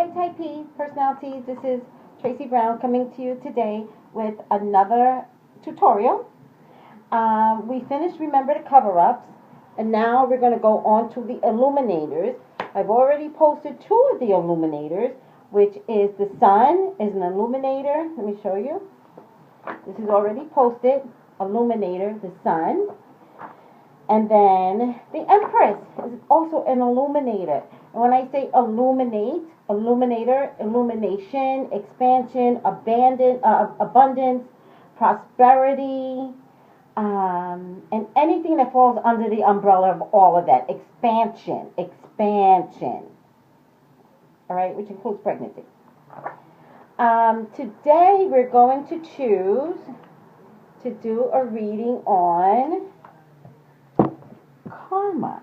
Hi Type P personalities, this is Tracy Brown coming to you today with another tutorial. We finished Remember the Cover-Ups, and now we're going to go on to the illuminators. I've already posted two of the illuminators, which is the sun is an illuminator. Let me show you. This is already posted. Illuminator, the sun. And then the Empress is also an illuminator. And when I say illuminate, illuminator, illumination, expansion, abundance, prosperity, and anything that falls under the umbrella of all of that. Expansion. All right, which includes pregnancy. Today we're going to choose to do a reading on karma.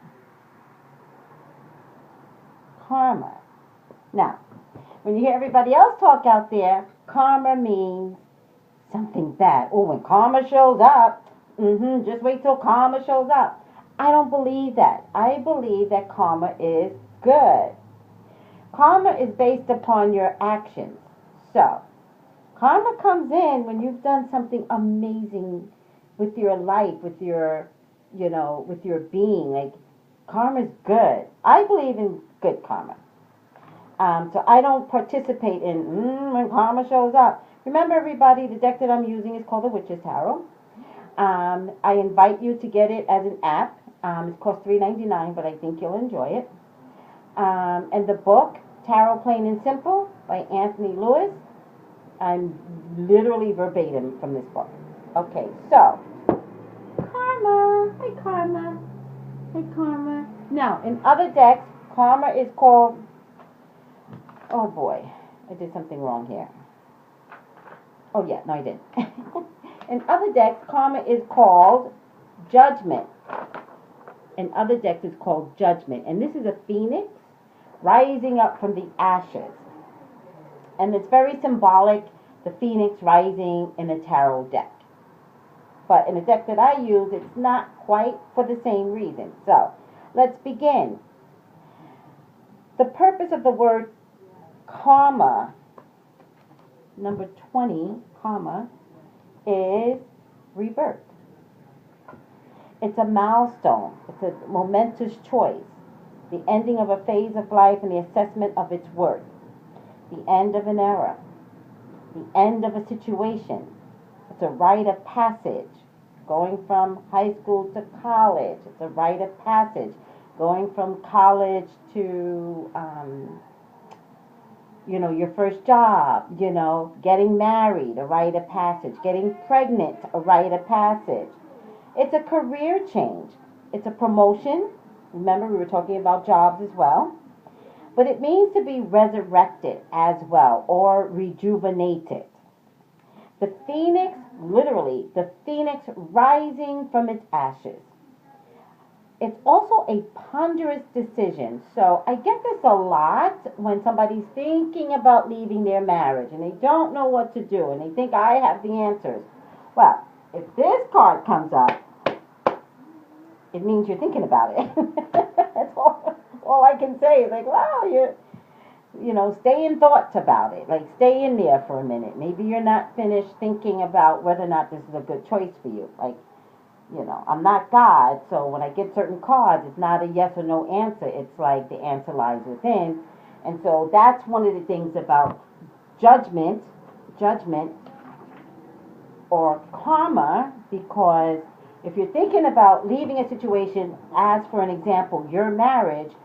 Now, when you hear everybody else talk out there, karma means something bad. Oh, when karma shows up, just wait till karma shows up. I don't believe that. I believe that karma is good. Karma is based upon your actions. So, karma comes in when you've done something amazing with your life, with your being. Like, karma's good. I believe in good karma. So I don't participate in when karma shows up. Remember, everybody, the deck that I'm using is called the Witch's Tarot. I invite you to get it as an app. It costs $3.99, but I think you'll enjoy it. And the book, Tarot Plain and Simple, by Anthony Lewis. I'm literally verbatim from this book. Okay, so karma. Hi, karma. Hi, karma. Now, in other decks, karma is called... Oh, boy. I did something wrong here. Oh, yeah. No, I didn't. In other decks, karma is called Judgment. In other decks, it's called Judgment. And this is a phoenix rising up from the ashes. And it's very symbolic, the phoenix rising in a tarot deck. But in the deck that I use, it's not quite for the same reason. So, let's begin. The purpose of the word karma, number 20, karma, is rebirth. It's a milestone. It's a momentous choice. The ending of a phase of life and the assessment of its worth. The end of an era. The end of a situation. It's a rite of passage. Going from high school to college. It's a rite of passage. Going from college to, your first job. Getting married, a rite of passage. Getting pregnant, a rite of passage. It's a career change. It's a promotion. Remember, we were talking about jobs as well. But it means to be resurrected as well, or rejuvenated. The phoenix, literally, the phoenix rising from its ashes. It's also a ponderous decision. So I get this a lot when somebody's thinking about leaving their marriage and they don't know what to do and they think I have the answers. Well, if this card comes up, it means you're thinking about it. That's all I can say is like, wow, stay in thoughts about it. Like, stay in there for a minute. Maybe you're not finished thinking about whether or not this is a good choice for you. Like, I'm not God, so when I get certain cards, it's not a yes or no answer. It's like the answer lies within. And so that's one of the things about judgment, or karma, because if you're thinking about leaving a situation, as for an example, your marriage,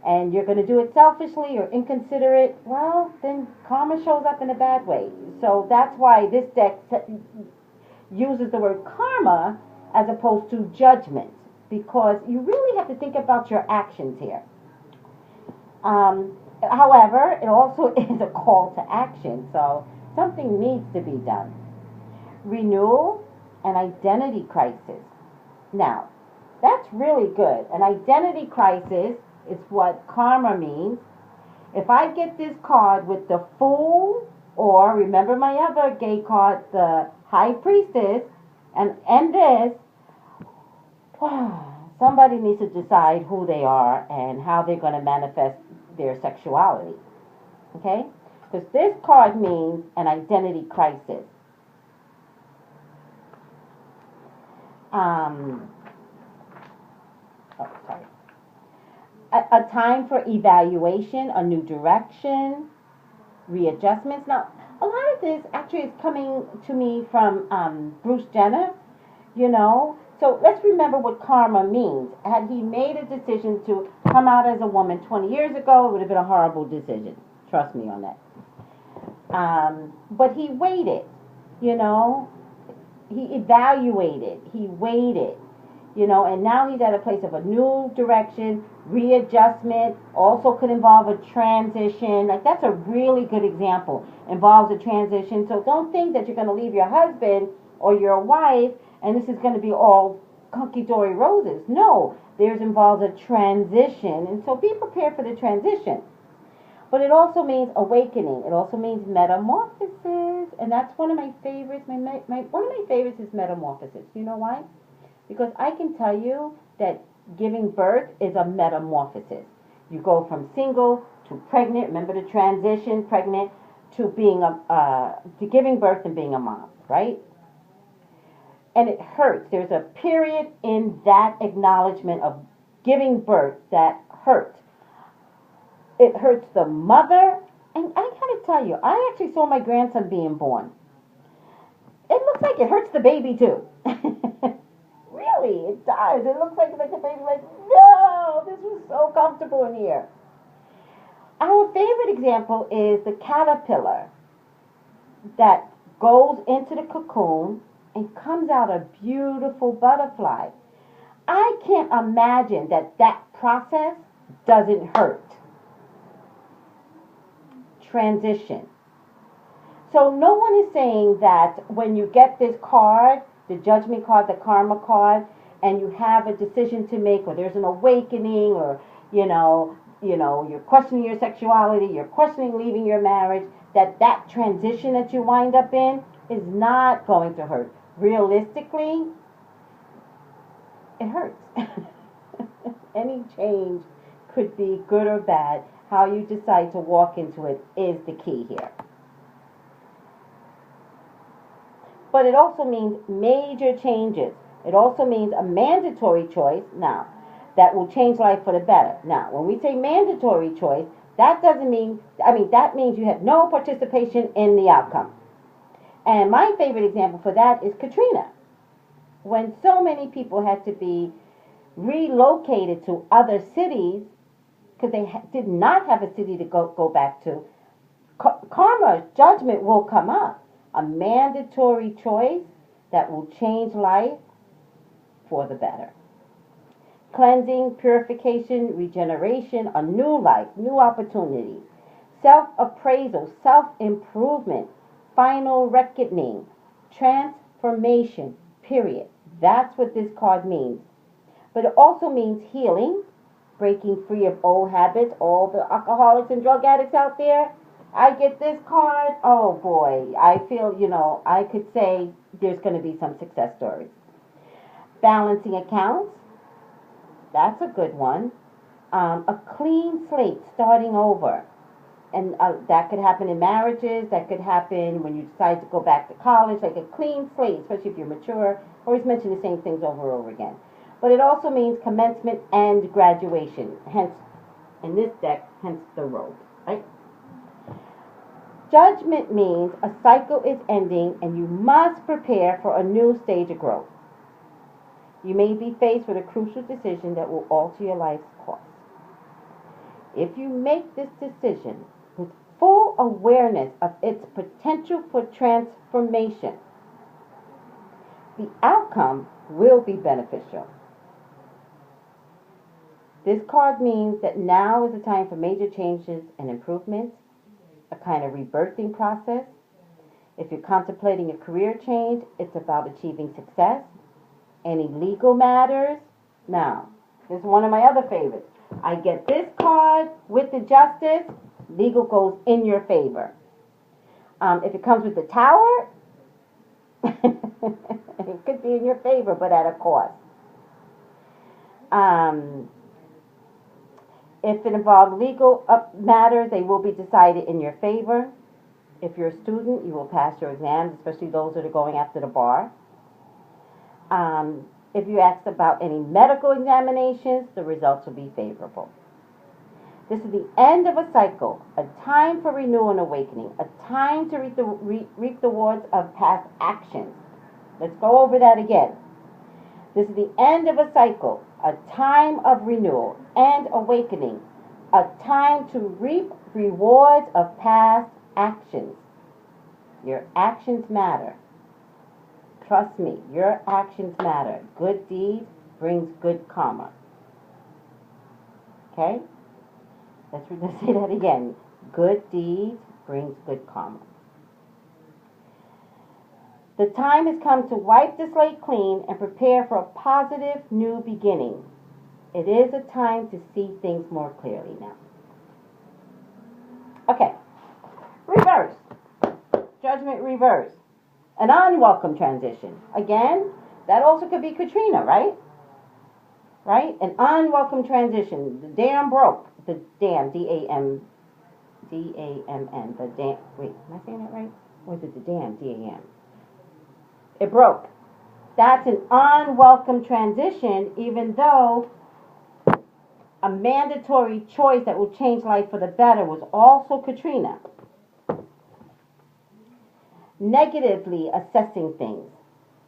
and you're going to do it selfishly or inconsiderate, well, then karma shows up in a bad way. So that's why this deck uses the word karma as opposed to judgment, because you really have to think about your actions here. However, it also is a call to action, so something needs to be done. Renewal and identity crisis. Now, that's really good. An identity crisis is what karma means. If I get this card with the Fool, or remember my other gay card, the High Priestess, and this, somebody needs to decide who they are and how they're going to manifest their sexuality. Okay? Because this card means an identity crisis. Oh, sorry. A time for evaluation, a new direction, readjustments. Now, a lot of this actually is coming to me from Bruce Jenner, you know. So let's remember what karma means. Had he made a decision to come out as a woman 20 years ago, it would have been a horrible decision. Trust me on that. But he waited, you know. He evaluated. He waited. You know, and now he's at a place of a new direction, readjustment, also could involve a transition. Like, that's a really good example. Involves a transition. So don't think that you're going to leave your husband or your wife and this is going to be all hunky-dory roses. No, there's involves a transition. And so be prepared for the transition. But it also means awakening. It also means metamorphosis. And that's one of my favorites. One of my favorites is metamorphosis. You know why? Because I can tell you that giving birth is a metamorphosis. You go from single to pregnant. Remember the transition, pregnant to being to giving birth and being a mom, right? And it hurts. There's a period in that acknowledgement of giving birth that hurts. It hurts the mother. And I gotta tell you, I actually saw my grandson being born. It looks like it hurts the baby too. Really, it does. It looks like the baby's like, no, this was so comfortable in here. Our favorite example is the caterpillar that goes into the cocoon and comes out a beautiful butterfly. I can't imagine that process doesn't hurt. Transition. So no one is saying that when you get this card, the judgment card, the karma card, and you have a decision to make, or there's an awakening, or you're questioning your sexuality, you're questioning leaving your marriage, that transition that you wind up in is not going to hurt. Realistically, it hurts. Any change could be good or bad. How you decide to walk into it is the key here. But it also means major changes. It also means a mandatory choice now that will change life for the better. Now, when we say mandatory choice, that means you had no participation in the outcome. And my favorite example for that is Katrina. When so many people had to be relocated to other cities because they did not have a city to go back to, karma, judgment will come up. A mandatory choice that will change life for the better. Cleansing, purification, regeneration, a new life, new opportunities. Self-appraisal, self-improvement, final reckoning, transformation, period. That's what this card means. But it also means healing, breaking free of old habits. All the alcoholics and drug addicts out there, I get this card, oh boy, I feel, I could say there's going to be some success stories. Balancing accounts, that's a good one. A clean slate, starting over. And that could happen in marriages, that could happen when you decide to go back to college, like a clean slate, especially if you're mature. Always mention the same things over and over again. But it also means commencement and graduation, hence, in this deck, hence the robe, right? Judgment means a cycle is ending and you must prepare for a new stage of growth. You may be faced with a crucial decision that will alter your life's course. If you make this decision with full awareness of its potential for transformation, the outcome will be beneficial. This card means that now is the time for major changes and improvements, a kind of rebirthing process. If you're contemplating a career change, it's about achieving success. Any legal matters. Now, this is one of my other favorites. I get this card with the justice, legal goes in your favor. If it comes with the tower, it could be in your favor, but at a cost. If it involves legal matters, they will be decided in your favor. If you're a student, you will pass your exams, especially those that are going after the bar. If you ask about any medical examinations, the results will be favorable. This is the end of a cycle, a time for renewal and awakening, a time to reap the rewards of past actions. Let's go over that again. This is the end of a cycle, a time of renewal and awakening, a time to reap rewards of past actions. Your actions matter. Trust me, your actions matter. Good deeds brings good karma. Okay? Let's say that again. Good deeds brings good karma. The time has come to wipe the slate clean and prepare for a positive new beginning. It is a time to see things more clearly now. Okay. Reverse. Judgment reverse. An unwelcome transition. Again, that also could be Katrina, right? Right? An unwelcome transition. The dam broke. The dam, D-A-M-N. The dam. Wait, am I saying that right? Or is it the dam, D-A-M? It broke. That's an unwelcome transition, even though a mandatory choice that will change life for the better was also Katrina. Negatively assessing things.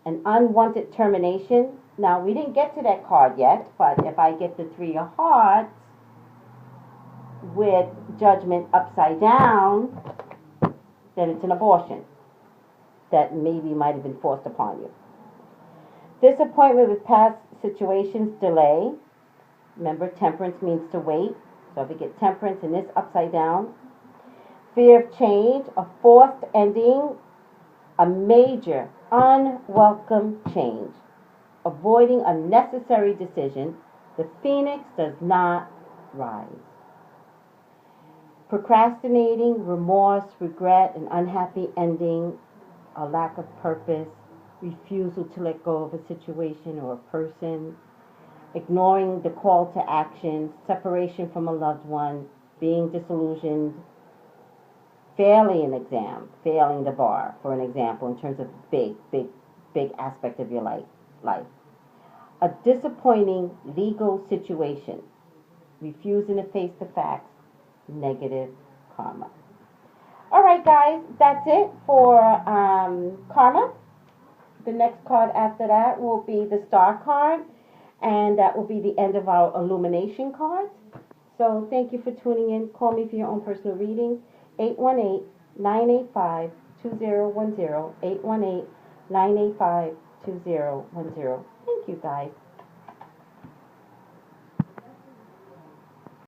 An unwanted termination. Now, we didn't get to that card yet, but if I get the Three of Hearts with Judgment upside down, then it's an abortion that maybe might have been forced upon you. Disappointment with past situations, delay. Remember, temperance means to wait. So if you get temperance and this upside down. Fear of change, a forced ending, a major unwelcome change. Avoiding unnecessary decision. The phoenix does not rise. Procrastinating, remorse, regret, an unhappy ending, a lack of purpose, refusal to let go of a situation or a person, ignoring the call to action, separation from a loved one, being disillusioned, failing an exam, failing the bar, for an example, in terms of big aspect of your life. A disappointing legal situation, refusing to face the facts, negative karma. All right, guys, that's it for karma. The next card after that will be the Star card, and that will be the end of our illumination cards. So thank you for tuning in. Call me for your own personal reading, 818-985-2010, 818-985-2010. Thank you, guys.